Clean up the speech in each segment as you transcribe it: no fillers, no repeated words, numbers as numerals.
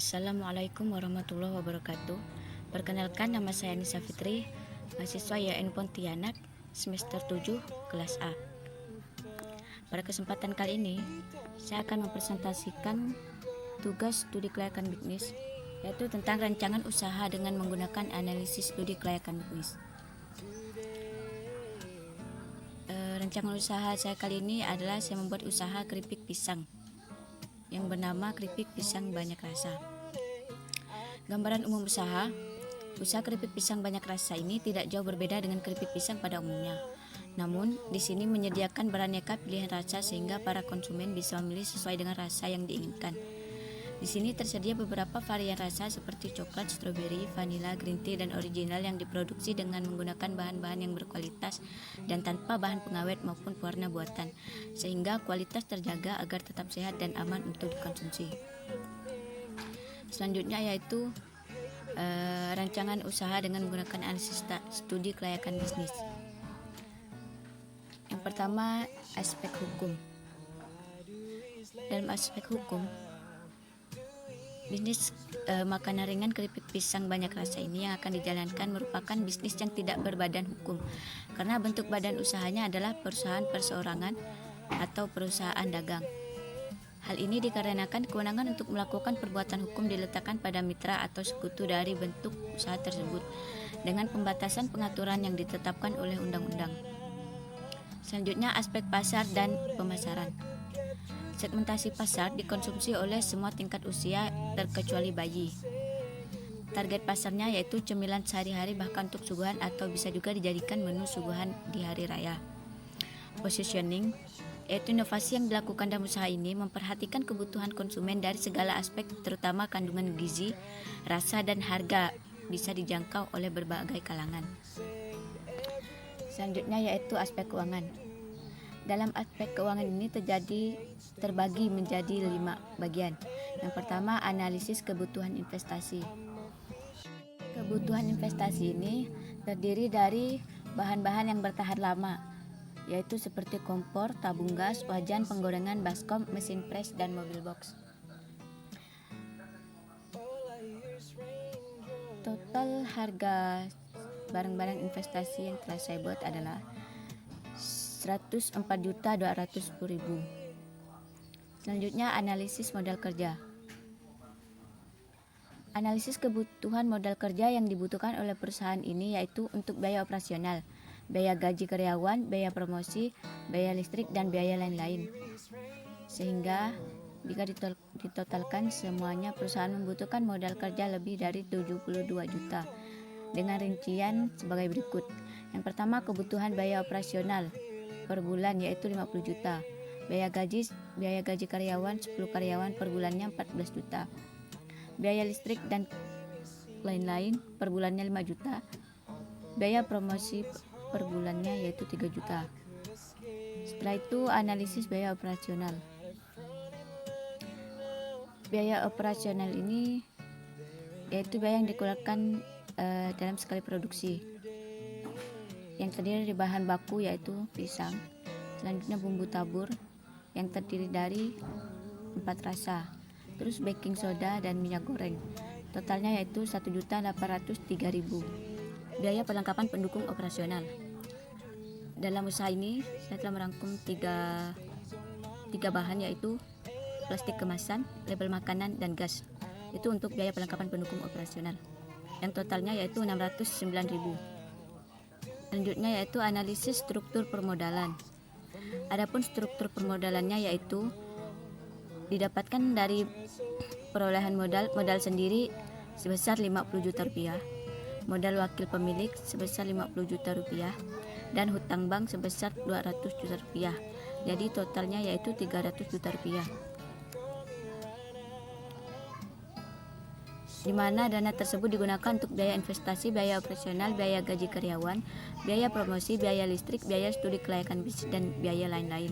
Assalamualaikum warahmatullahi wabarakatuh. Perkenalkan, nama saya Nisa Fitri, mahasiswa YN Pontianak, semester 7, kelas A. Pada kesempatan kali ini, saya akan mempresentasikan tugas studi kelayakan bisnis, yaitu tentang rancangan usaha dengan menggunakan analisis studi kelayakan bisnis. Rancangan usaha saya kali ini adalah saya membuat usaha keripik pisang yang bernama keripik pisang banyak rasa. Gambaran umum usaha keripik pisang banyak rasa ini tidak jauh berbeda dengan keripik pisang pada umumnya. Namun, di sini menyediakan beraneka pilihan rasa sehingga para konsumen bisa memilih sesuai dengan rasa yang diinginkan. Di sini tersedia beberapa varian rasa seperti coklat, stroberi, vanila, green tea, dan original yang diproduksi dengan menggunakan bahan-bahan yang berkualitas dan tanpa bahan pengawet maupun pewarna buatan, sehingga kualitas terjaga agar tetap sehat dan aman untuk dikonsumsi. Selanjutnya yaitu rancangan usaha dengan menggunakan analisis studi kelayakan bisnis. Yang pertama, aspek hukum. Dalam aspek hukum, bisnis makanan ringan keripik pisang banyak rasa ini yang akan dijalankan merupakan bisnis yang tidak berbadan hukum, karena bentuk badan usahanya adalah perusahaan perseorangan atau perusahaan dagang. Hal ini dikarenakan kewenangan untuk melakukan perbuatan hukum diletakkan pada mitra atau sekutu dari bentuk usaha tersebut, dengan pembatasan pengaturan yang ditetapkan oleh undang-undang. Selanjutnya, aspek pasar dan pemasaran. Segmentasi pasar dikonsumsi oleh semua tingkat usia terkecuali bayi. Target pasarnya yaitu cemilan sehari-hari bahkan untuk suguhan atau bisa juga dijadikan menu suguhan di hari raya. Positioning yaitu inovasi yang dilakukan dalam usaha ini memperhatikan kebutuhan konsumen dari segala aspek, terutama kandungan gizi, rasa, dan harga bisa dijangkau oleh berbagai kalangan. Selanjutnya yaitu aspek keuangan. Dalam aspek keuangan ini terbagi menjadi 5 bagian. Yang pertama, analisis kebutuhan investasi. Kebutuhan investasi ini terdiri dari bahan-bahan yang bertahan lama, yaitu seperti kompor, tabung gas, wajan, penggorengan, baskom, mesin pres, dan mobil box. Total harga barang-barang investasi yang telah saya buat adalah 104.210.000. Selanjutnya, analisis modal kerja. Analisis kebutuhan modal kerja yang dibutuhkan oleh perusahaan ini yaitu untuk biaya operasional, biaya gaji karyawan, biaya promosi, biaya listrik, dan biaya lain-lain. Sehingga jika ditotalkan semuanya, perusahaan membutuhkan modal kerja lebih dari 72 juta. Dengan rincian sebagai berikut. Yang pertama, kebutuhan biaya operasional per bulan yaitu 50 juta. Biaya gaji karyawan 10 karyawan per bulannya 14 juta. Biaya listrik dan lain-lain per bulannya 5 juta. Biaya promosi per bulannya yaitu 3 juta. Setelah itu, analisis biaya operasional. Biaya operasional ini yaitu biaya yang dikeluarkan dalam sekali produksi, yang terdiri dari bahan baku yaitu pisang. Selanjutnya, bumbu tabur yang terdiri dari 4 rasa. Terus baking soda dan minyak goreng. Totalnya yaitu 1.803.000. Biaya perlengkapan pendukung operasional. Dalam usaha ini saya telah merangkum tiga bahan, yaitu plastik kemasan, label makanan, dan gas. Itu untuk biaya perlengkapan pendukung operasional, yang totalnya yaitu 609.000. Selanjutnya yaitu analisis struktur permodalan. Adapun struktur permodalannya yaitu didapatkan dari perolehan modal sendiri sebesar 50 juta rupiah, modal wakil pemilik sebesar 50 juta rupiah, dan hutang bank sebesar 200 juta rupiah. Jadi totalnya yaitu 300 juta rupiah. Di mana dana tersebut digunakan untuk biaya investasi, biaya operasional, biaya gaji karyawan, biaya promosi, biaya listrik, biaya studi kelayakan bisnis, dan biaya lain-lain.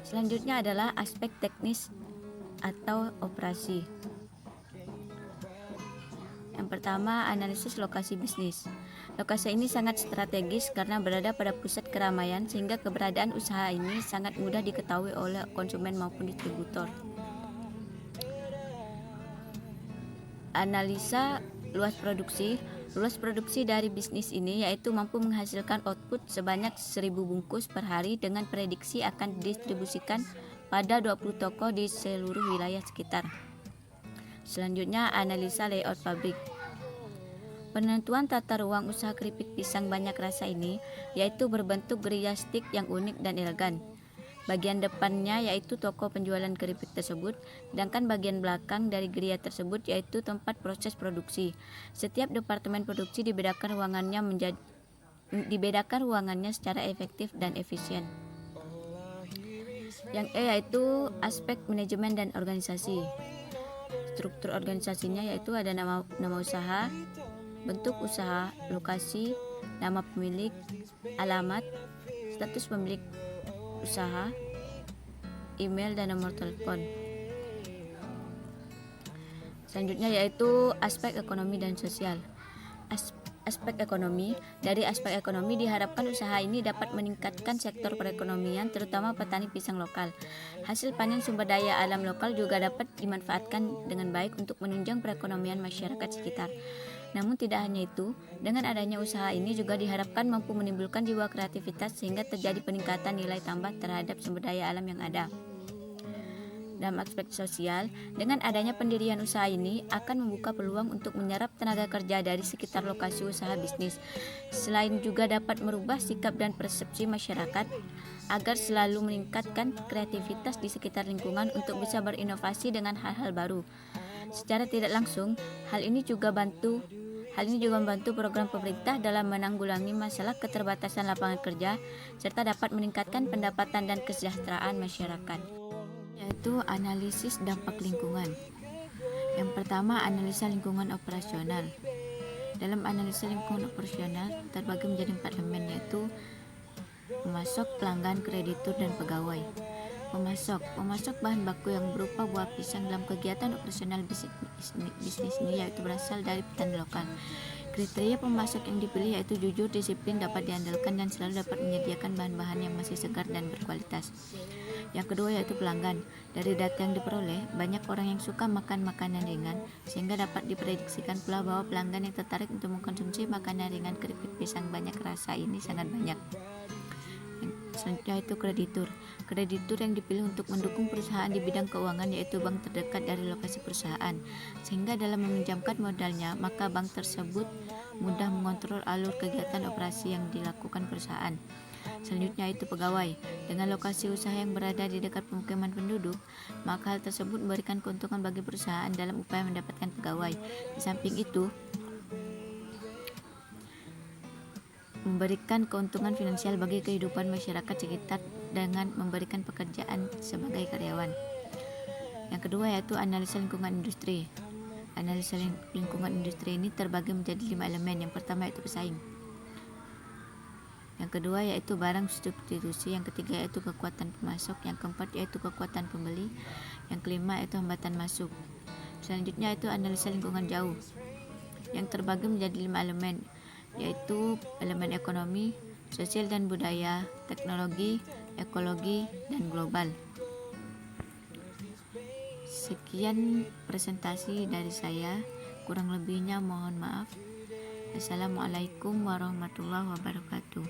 Selanjutnya adalah aspek teknis atau operasi. Yang pertama, analisis lokasi bisnis. Lokasi ini sangat strategis karena berada pada pusat keramaian sehingga keberadaan usaha ini sangat mudah diketahui oleh konsumen maupun distributor. Analisa luas produksi. Luas produksi dari bisnis ini yaitu mampu menghasilkan output sebanyak 1000 bungkus per hari dengan prediksi akan didistribusikan pada 20 toko di seluruh wilayah sekitar. Selanjutnya, analisa layout pabrik. Penentuan tata ruang usaha keripik pisang banyak rasa ini yaitu berbentuk gerilya stick yang unik dan elegan. Bagian depannya yaitu toko penjualan keripik tersebut, sedangkan bagian belakang dari gerilya tersebut yaitu tempat proses produksi. Setiap departemen produksi dibedakan ruangannya secara efektif dan efisien. Yang E yaitu aspek manajemen dan organisasi. Struktur organisasinya yaitu ada nama usaha, bentuk usaha, lokasi, nama pemilik, alamat, status pemilik usaha, email, dan nomor telepon. Selanjutnya yaitu aspek ekonomi dan sosial. Aspek ekonomi. Dari aspek ekonomi diharapkan usaha ini dapat meningkatkan sektor perekonomian terutama petani pisang lokal. Hasil panen sumber daya alam lokal juga dapat dimanfaatkan dengan baik untuk menunjang perekonomian masyarakat sekitar. Namun tidak hanya itu, dengan adanya usaha ini juga diharapkan mampu menimbulkan jiwa kreativitas sehingga terjadi peningkatan nilai tambah terhadap sumber daya alam yang ada. Dalam aspek sosial, dengan adanya pendirian usaha ini akan membuka peluang untuk menyerap tenaga kerja dari sekitar lokasi usaha bisnis. Selain juga dapat merubah sikap dan persepsi masyarakat agar selalu meningkatkan kreativitas di sekitar lingkungan untuk bisa berinovasi dengan hal-hal baru. Secara tidak langsung, hal ini juga membantu program pemerintah dalam menanggulangi masalah keterbatasan lapangan kerja serta dapat meningkatkan pendapatan dan kesejahteraan masyarakat. Yaitu analisis dampak lingkungan. Yang pertama, analisa lingkungan operasional. Dalam analisa lingkungan operasional terbagi menjadi 4 elemen, yaitu pemasok, pelanggan, kreditur, dan pegawai. Pemasok bahan baku yang berupa buah pisang dalam kegiatan operasional bisnis ini yaitu berasal dari petani lokal. Kriteria pemasok yang dipilih yaitu jujur, disiplin, dapat diandalkan, dan selalu dapat menyediakan bahan-bahan yang masih segar dan berkualitas. Yang kedua yaitu pelanggan. Dari data yang diperoleh, banyak orang yang suka makan makanan ringan, sehingga dapat diprediksikan pula bahwa pelanggan yang tertarik untuk mengkonsumsi makanan ringan keripik pisang banyak rasa ini sangat banyak. Selanjutnya itu kreditur. Kreditur yang dipilih untuk mendukung perusahaan di bidang keuangan yaitu bank terdekat dari lokasi perusahaan, sehingga dalam meminjamkan modalnya maka bank tersebut mudah mengontrol alur kegiatan operasi yang dilakukan perusahaan. Selanjutnya itu pegawai. Dengan lokasi usaha yang berada di dekat pemukiman penduduk, maka hal tersebut memberikan keuntungan bagi perusahaan dalam upaya mendapatkan pegawai. Di samping itu, memberikan keuntungan finansial bagi kehidupan masyarakat sekitar dengan memberikan pekerjaan sebagai karyawan. Yang kedua yaitu analisa lingkungan industri. Analisa lingkungan industri ini terbagi menjadi 5 elemen. Yang pertama yaitu pesaing. Yang kedua yaitu barang substitusi. Yang ketiga yaitu kekuatan pemasok. Yang keempat yaitu kekuatan pembeli. Yang kelima yaitu hambatan masuk. Selanjutnya yaitu analisa lingkungan jauh, yang terbagi menjadi 5 elemen, yaitu elemen ekonomi, sosial dan budaya, teknologi, ekologi, dan global. Sekian presentasi dari saya, kurang lebihnya mohon maaf. Assalamualaikum warahmatullahi wabarakatuh.